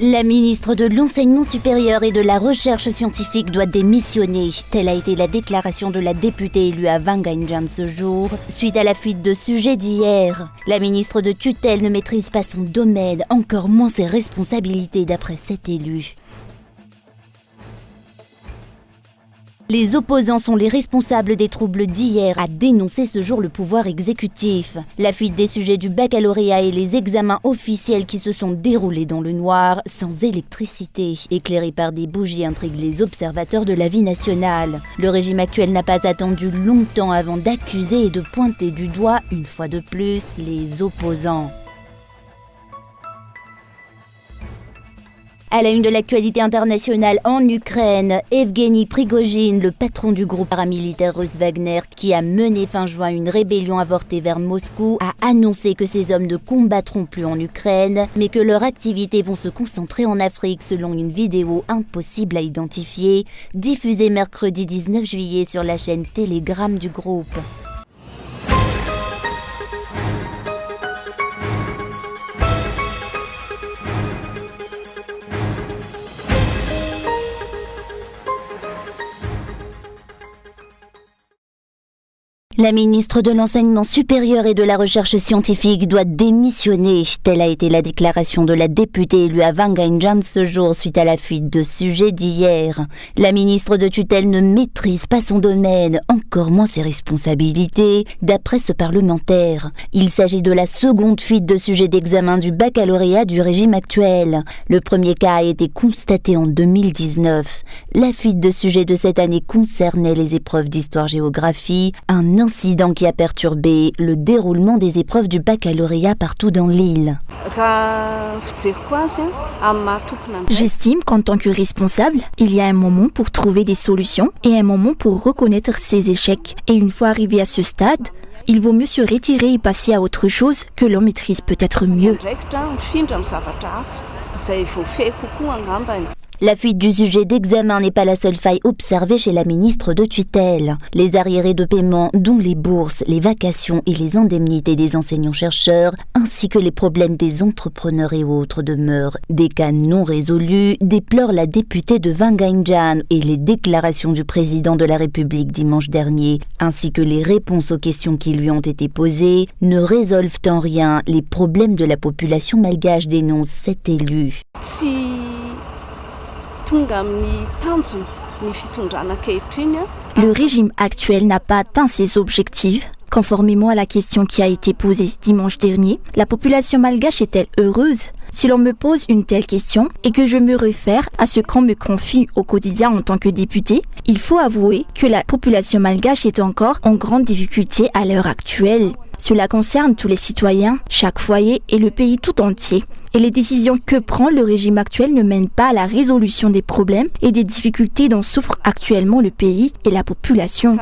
La ministre de l'Enseignement supérieur et de la Recherche scientifique doit démissionner. Telle a été la déclaration de la députée élue à Wanganjan ce jour, suite à la fuite de sujets d'hier. La ministre de tutelle ne maîtrise pas son domaine, encore moins ses responsabilités d'après cet élu. Les opposants sont les responsables des troubles d'hier, a dénoncé ce jour le pouvoir exécutif. La fuite des sujets du baccalauréat et les examens officiels qui se sont déroulés dans le noir, sans électricité, éclairés par des bougies, intriguent les observateurs de la vie nationale. Le régime actuel n'a pas attendu longtemps avant d'accuser et de pointer du doigt, une fois de plus, les opposants. À la une de l'actualité internationale en Ukraine, Evgeny Prigojine, le patron du groupe paramilitaire russe Wagner, qui a mené fin juin une rébellion avortée vers Moscou, a annoncé que ses hommes ne combattront plus en Ukraine, mais que leurs activités vont se concentrer en Afrique selon une vidéo impossible à identifier, diffusée mercredi 19 juillet sur la chaîne Telegram du groupe. La ministre de l'Enseignement supérieur et de la Recherche scientifique doit démissionner. Telle a été la déclaration de la députée élue à Wanganjan ce jour suite à la fuite de sujets d'hier. La ministre de tutelle ne maîtrise pas son domaine, encore moins ses responsabilités, d'après ce parlementaire. Il s'agit de la seconde fuite de sujets d'examen du baccalauréat du régime actuel. Le premier cas a été constaté en 2019. La fuite de sujets de cette année concernait les épreuves d'histoire-géographie, un incident qui a perturbé le déroulement des épreuves du baccalauréat partout dans l'île. J'estime qu'en tant que responsable, il y a un moment pour trouver des solutions et un moment pour reconnaître ses échecs. Et une fois arrivé à ce stade, il vaut mieux se retirer et passer à autre chose que l'on maîtrise peut-être mieux. La fuite du sujet d'examen n'est pas la seule faille observée chez la ministre de tutelle. Les arriérés de paiement, dont les bourses, les vacations et les indemnités des enseignants-chercheurs, ainsi que les problèmes des entrepreneurs et autres demeurent des cas non résolus, déplore la députée de Wanganjan, et les déclarations du président de la République dimanche dernier, ainsi que les réponses aux questions qui lui ont été posées, ne résolvent en rien les problèmes de la population malgache, dénonce cet élu. Le régime actuel n'a pas atteint ses objectifs. Conformément à la question qui a été posée dimanche dernier, la population malgache est-elle heureuse ? Si l'on me pose une telle question et que je me réfère à ce qu'on me confie au quotidien en tant que député, il faut avouer que la population malgache est encore en grande difficulté à l'heure actuelle. Cela concerne tous les citoyens, chaque foyer et le pays tout entier. Et les décisions que prend le régime actuel ne mènent pas à la résolution des problèmes et des difficultés dont souffre actuellement le pays et la population.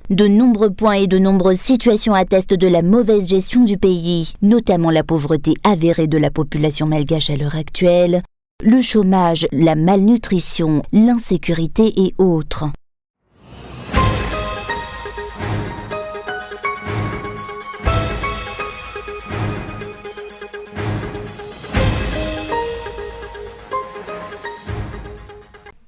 De nombreux points et de nombreuses situations attestent de la mauvaise gestion du pays, notamment la pauvreté avérée de la population malgache à l'heure actuelle, le chômage, la malnutrition, l'insécurité et autres.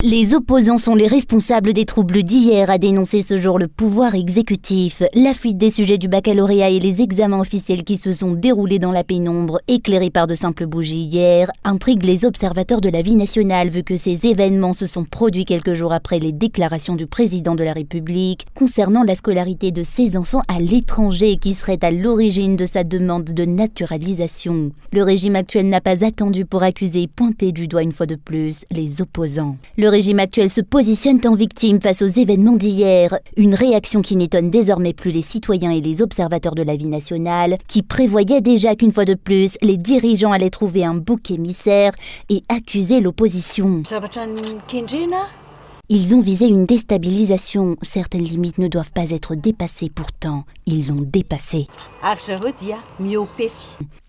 Les opposants sont les responsables des troubles d'hier, a dénoncé ce jour le pouvoir exécutif. La fuite des sujets du baccalauréat et les examens officiels qui se sont déroulés dans la pénombre, éclairés par de simples bougies hier, intriguent les observateurs de la vie nationale, vu que ces événements se sont produits quelques jours après les déclarations du président de la République concernant la scolarité de ses enfants à l'étranger, qui serait à l'origine de sa demande de naturalisation. Le régime actuel n'a pas attendu pour accuser et pointer du doigt une fois de plus les opposants. Le régime actuel se positionne en victime face aux événements d'hier, une réaction qui n'étonne désormais plus les citoyens et les observateurs de la vie nationale, qui prévoyaient déjà qu'une fois de plus, les dirigeants allaient trouver un bouc émissaire et accuser l'opposition. Ils ont visé une déstabilisation. Certaines limites ne doivent pas être dépassées, pourtant, ils l'ont dépassée.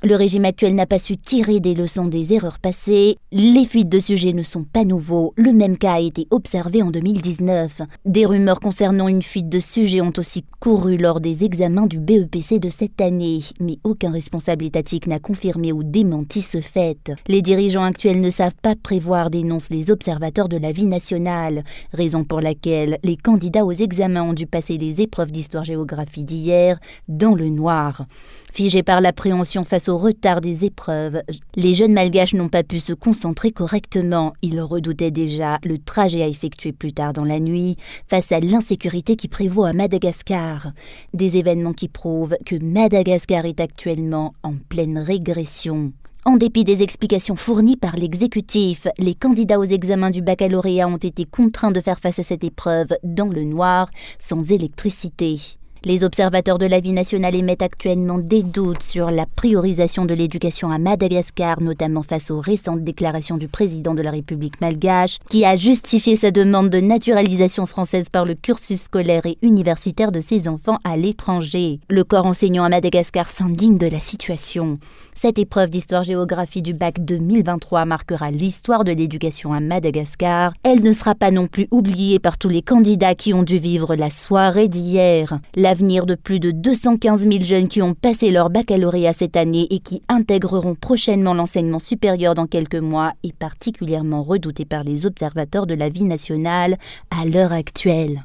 Le régime actuel n'a pas su tirer des leçons des erreurs passées. Les fuites de sujets ne sont pas nouveaux. Le même cas a été observé en 2019. Des rumeurs concernant une fuite de sujets ont aussi couru lors des examens du BEPC de cette année. Mais aucun responsable étatique n'a confirmé ou démenti ce fait. Les dirigeants actuels ne savent pas prévoir, dénoncent les observateurs de la vie nationale. Raison pour laquelle les candidats aux examens ont dû passer les épreuves d'histoire-géographie d'hier dans le noir. Figés par l'appréhension face au retard des épreuves, les jeunes malgaches n'ont pas pu se concentrer correctement. Ils redoutaient déjà le trajet à effectuer plus tard dans la nuit face à l'insécurité qui prévaut à Madagascar. Des événements qui prouvent que Madagascar est actuellement en pleine régression. En dépit des explications fournies par l'exécutif, les candidats aux examens du baccalauréat ont été contraints de faire face à cette épreuve dans le noir, sans électricité. Les observateurs de la vie nationale émettent actuellement des doutes sur la priorisation de l'éducation à Madagascar, notamment face aux récentes déclarations du président de la République malgache, qui a justifié sa demande de naturalisation française par le cursus scolaire et universitaire de ses enfants à l'étranger. Le corps enseignant à Madagascar s'indigne de la situation. Cette épreuve d'histoire-géographie du bac 2023 marquera l'histoire de l'éducation à Madagascar. Elle ne sera pas non plus oubliée par tous les candidats qui ont dû vivre la soirée d'hier. L'avenir de plus de 215 000 jeunes qui ont passé leur baccalauréat cette année et qui intégreront prochainement l'enseignement supérieur dans quelques mois est particulièrement redouté par les observateurs de la vie nationale à l'heure actuelle.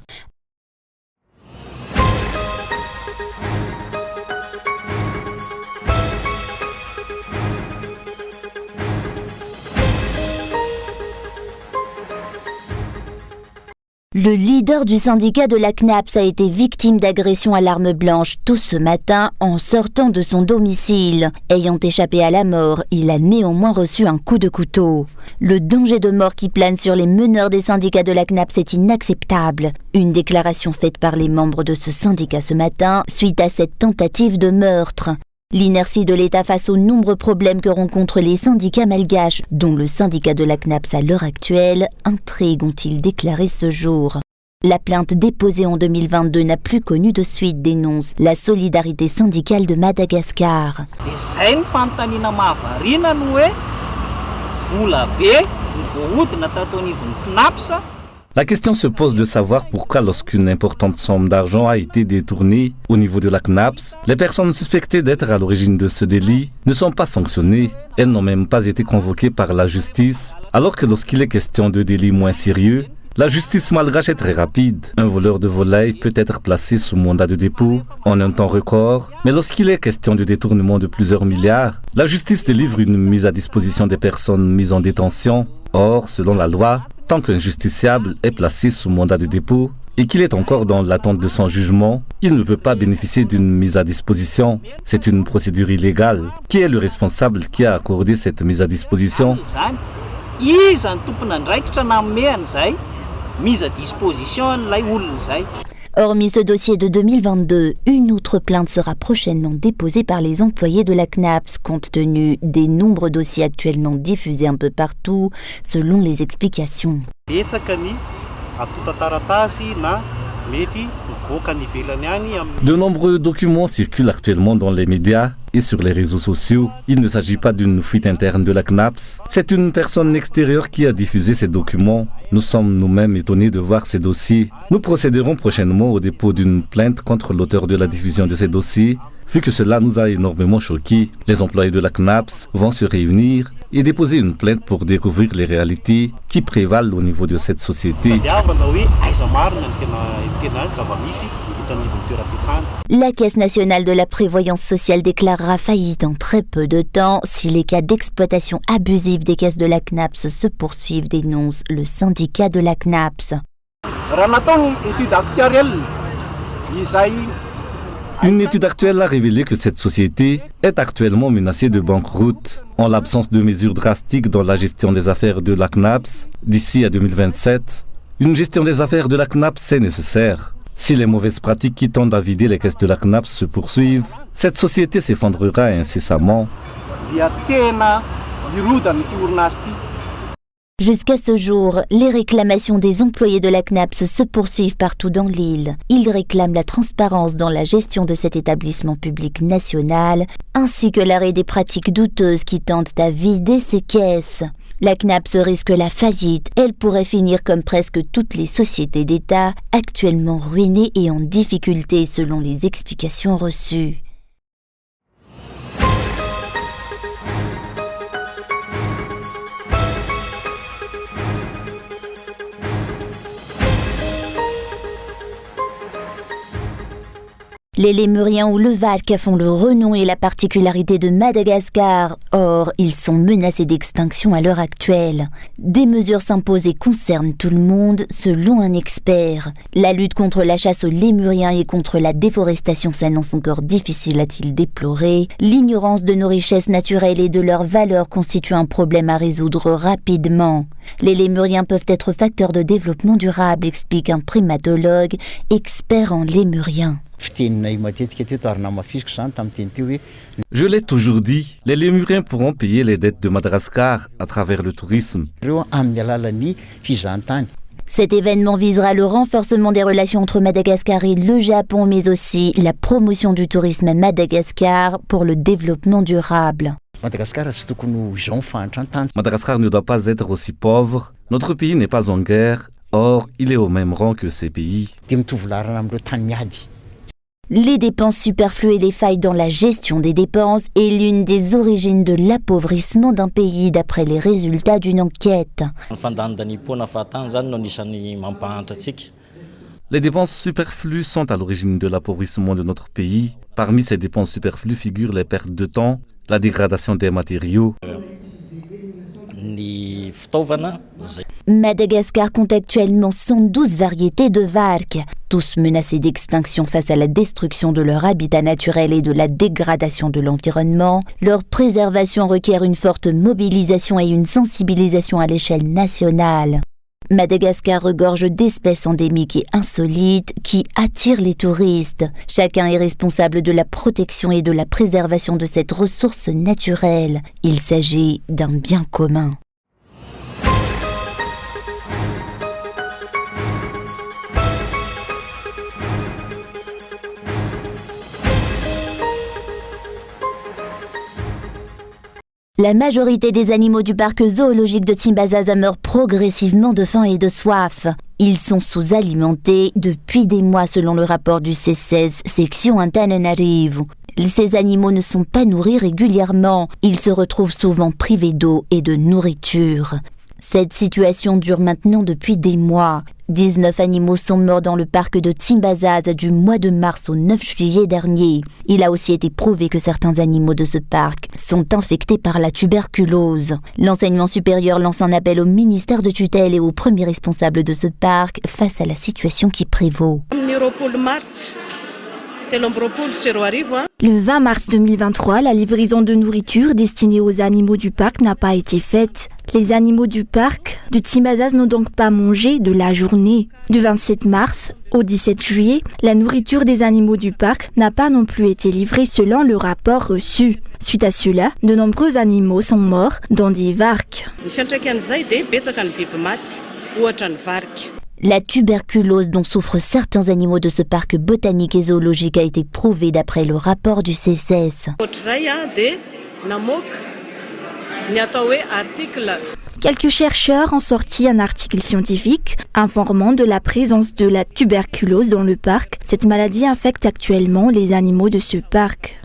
Le leader du syndicat de la CNAPS a été victime d'agressions à l'arme blanche tôt ce matin en sortant de son domicile. Ayant échappé à la mort, il a néanmoins reçu un coup de couteau. Le danger de mort qui plane sur les meneurs des syndicats de la CNAPS est inacceptable. Une déclaration faite par les membres de ce syndicat ce matin suite à cette tentative de meurtre. L'inertie de l'État face aux nombreux problèmes que rencontrent les syndicats malgaches, dont le syndicat de la CNAPS à l'heure actuelle, intrigue, ont-ils déclaré ce jour. La plainte déposée en 2022 n'a plus connu de suite, dénonce la solidarité syndicale de Madagascar. La question se pose de savoir pourquoi lorsqu'une importante somme d'argent a été détournée au niveau de la CNAPS, les personnes suspectées d'être à l'origine de ce délit ne sont pas sanctionnées. Elles n'ont même pas été convoquées par la justice, alors que lorsqu'il est question de délits moins sérieux, la justice malgache est très rapide. Un voleur de volaille peut être placé sous mandat de dépôt en un temps record, mais lorsqu'il est question de détournement de plusieurs milliards, la justice délivre une mise à disposition des personnes mises en détention. Or, selon la loi, tant qu'un justiciable est placé sous mandat de dépôt et qu'il est encore dans l'attente de son jugement, il ne peut pas bénéficier d'une mise à disposition. C'est une procédure illégale. Qui est le responsable qui a accordé cette mise à disposition? Hormis ce dossier de 2022, une autre plainte sera prochainement déposée par les employés de la CNAPS, compte tenu des nombreux dossiers actuellement diffusés un peu partout, selon les explications. De nombreux documents circulent actuellement dans les médias et sur les réseaux sociaux. Il ne s'agit pas d'une fuite interne de la CNAPS. C'est une personne extérieure qui a diffusé ces documents. Nous sommes nous-mêmes étonnés de voir ces dossiers. Nous procéderons prochainement au dépôt d'une plainte contre l'auteur de la diffusion de ces dossiers, vu que cela nous a énormément choqués. Les employés de la CNAPS vont se réunir et déposer une plainte pour découvrir les réalités qui prévalent au niveau de cette société. La Caisse nationale de la prévoyance sociale déclarera faillite en très peu de temps si les cas d'exploitation abusive des caisses de la CNAPS se poursuivent, dénonce le syndicat de la CNAPS. Une étude actuelle a révélé que cette société est actuellement menacée de banqueroute. En l'absence de mesures drastiques dans la gestion des affaires de la CNAPS, d'ici à 2027, une gestion des affaires de la CNAPS est nécessaire. Si les mauvaises pratiques qui tendent à vider les caisses de la CNAPS se poursuivent, cette société s'effondrera incessamment. Jusqu'à ce jour, les réclamations des employés de la CNAPS se poursuivent partout dans l'île. Ils réclament la transparence dans la gestion de cet établissement public national, ainsi que l'arrêt des pratiques douteuses qui tentent à vider ses caisses. La CNAPS risque la faillite. Elle pourrait finir comme presque toutes les sociétés d'État, actuellement ruinées et en difficulté selon les explications reçues. Les lémuriens ou le Valk font le renom et la particularité de Madagascar. Or, ils sont menacés d'extinction à l'heure actuelle. Des mesures s'imposent et concernent tout le monde, selon un expert. La lutte contre la chasse aux lémuriens et contre la déforestation s'annonce encore difficile, a-t-il déploré. L'ignorance de nos richesses naturelles et de leurs valeurs constitue un problème à résoudre rapidement. Les lémuriens peuvent être facteurs de développement durable, explique un primatologue, expert en lémuriens. Je l'ai toujours dit, les lémuriens pourront payer les dettes de Madagascar à travers le tourisme. Cet événement visera le renforcement des relations entre Madagascar et le Japon, mais aussi la promotion du tourisme à Madagascar pour le développement durable. Madagascar ne doit pas être aussi pauvre. Notre pays n'est pas en guerre. Or, il est au même rang que ces pays. Les dépenses superflues et les failles dans la gestion des dépenses est l'une des origines de l'appauvrissement d'un pays d'après les résultats d'une enquête. Les dépenses superflues sont à l'origine de l'appauvrissement de notre pays. Parmi ces dépenses superflues figurent les pertes de temps, la dégradation des matériaux. Madagascar compte actuellement 112 variétés de varques, tous menacés d'extinction face à la destruction de leur habitat naturel et de la dégradation de l'environnement. Leur préservation requiert une forte mobilisation et une sensibilisation à l'échelle nationale. Madagascar regorge d'espèces endémiques et insolites qui attirent les touristes. Chacun est responsable de la protection et de la préservation de cette ressource naturelle. Il s'agit d'un bien commun. La majorité des animaux du parc zoologique de Tsimbazaza meurent progressivement de faim et de soif. Ils sont sous-alimentés depuis des mois selon le rapport du C16, section Antananarivo. Ces animaux ne sont pas nourris régulièrement. Ils se retrouvent souvent privés d'eau et de nourriture. Cette situation dure maintenant depuis des mois. 19 animaux sont morts dans le parc de Tsimbazaza du mois de mars au 9 juillet dernier. Il a aussi été prouvé que certains animaux de ce parc sont infectés par la tuberculose. L'enseignement supérieur lance un appel au ministère de tutelle et aux premiers responsables de ce parc face à la situation qui prévaut. Le 20 mars 2023, la livraison de nourriture destinée aux animaux du parc n'a pas été faite. Les animaux du parc de Tsimbazaza n'ont donc pas mangé de la journée. Du 27 mars au 17 juillet, la nourriture des animaux du parc n'a pas non plus été livrée selon le rapport reçu. Suite à cela, de nombreux animaux sont morts, dont des varques. La tuberculose dont souffrent certains animaux de ce parc botanique et zoologique a été prouvée d'après le rapport du CSS. Quelques chercheurs ont sorti un article scientifique informant de la présence de la tuberculose dans le parc. Cette maladie infecte actuellement les animaux de ce parc.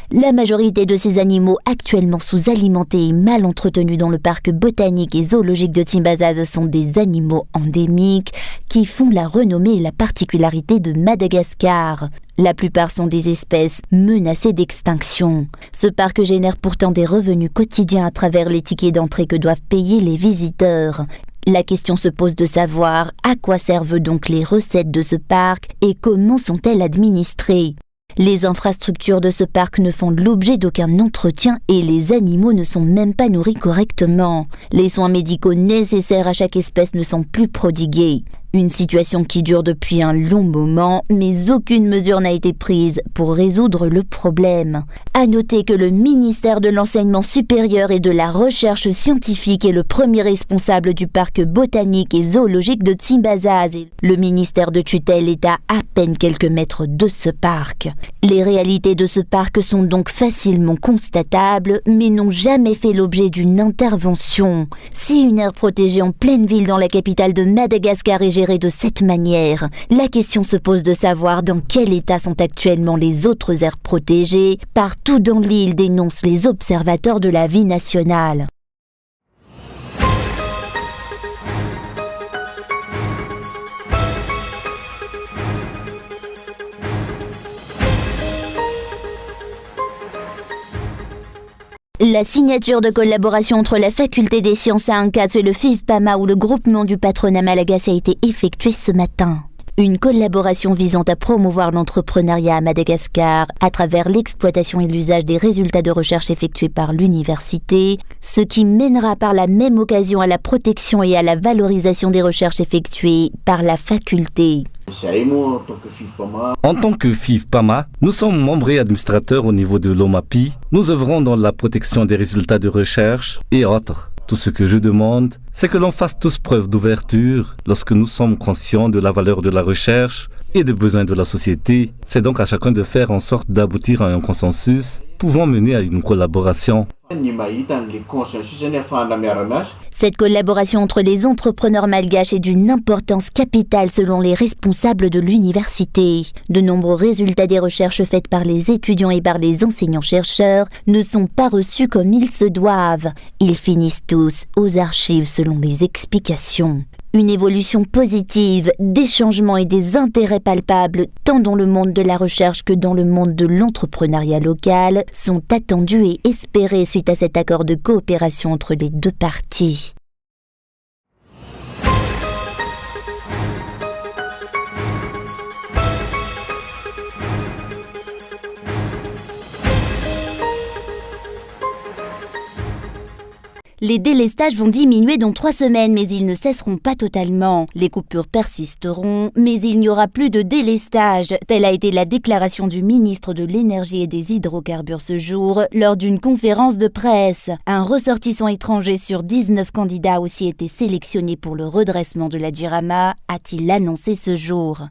La majorité de ces animaux actuellement sous-alimentés et mal entretenus dans le parc botanique et zoologique de Tsimbazaza sont des animaux endémiques qui font la renommée et la particularité de Madagascar. La plupart sont des espèces menacées d'extinction. Ce parc génère pourtant des revenus quotidiens à travers les tickets d'entrée que doivent payer les visiteurs. La question se pose de savoir à quoi servent donc les recettes de ce parc et comment sont-elles administrées. Les infrastructures de ce parc ne font l'objet d'aucun entretien et les animaux ne sont même pas nourris correctement. Les soins médicaux nécessaires à chaque espèce ne sont plus prodigués. Une situation qui dure depuis un long moment, mais aucune mesure n'a été prise pour résoudre le problème. À noter que le ministère de l'Enseignement supérieur et de la Recherche scientifique est le premier responsable du parc botanique et zoologique de Tsimbazaz. Le ministère de tutelle est à peine quelques mètres de ce parc. Les réalités de ce parc sont donc facilement constatables, mais n'ont jamais fait l'objet d'une intervention. Si une aire protégée en pleine ville dans la capitale de Madagascar est gérée de cette manière, la question se pose de savoir dans quel état sont actuellement les autres aires protégées. Partout dans l'île, dénoncent les observateurs de la vie nationale. La signature de collaboration entre la Faculté des sciences à Ankatso et le FIVPAMA ou le groupement du patronat malagasy a été effectuée ce matin. Une collaboration visant à promouvoir l'entrepreneuriat à Madagascar à travers l'exploitation et l'usage des résultats de recherche effectués par l'université, ce qui mènera par la même occasion à la protection et à la valorisation des recherches effectuées par la faculté. En tant que FIVPAMA, nous sommes membres et administrateurs au niveau de l'OMAPI. Nous œuvrons dans la protection des résultats de recherche et autres. Tout ce que je demande, c'est que l'on fasse tous preuve d'ouverture lorsque nous sommes conscients de la valeur de la recherche et des besoins de la société. C'est donc à chacun de faire en sorte d'aboutir à un consensus pouvant mener à une collaboration. Cette collaboration entre les entrepreneurs malgaches est d'une importance capitale selon les responsables de l'université. De nombreux résultats des recherches faites par les étudiants et par les enseignants-chercheurs ne sont pas reçus comme ils se doivent. Ils finissent tous aux archives selon les explications. Une évolution positive, des changements et des intérêts palpables, tant dans le monde de la recherche que dans le monde de l'entrepreneuriat local, sont attendus et espérés suite à cet accord de coopération entre les deux parties. Les délestages vont diminuer dans 3 semaines, mais ils ne cesseront pas totalement. Les coupures persisteront, mais il n'y aura plus de délestage. Telle a été la déclaration du ministre de l'Énergie et des Hydrocarbures ce jour, lors d'une conférence de presse. Un ressortissant étranger sur 19 candidats a aussi été sélectionné pour le redressement de la Jirama, a-t-il annoncé ce jour.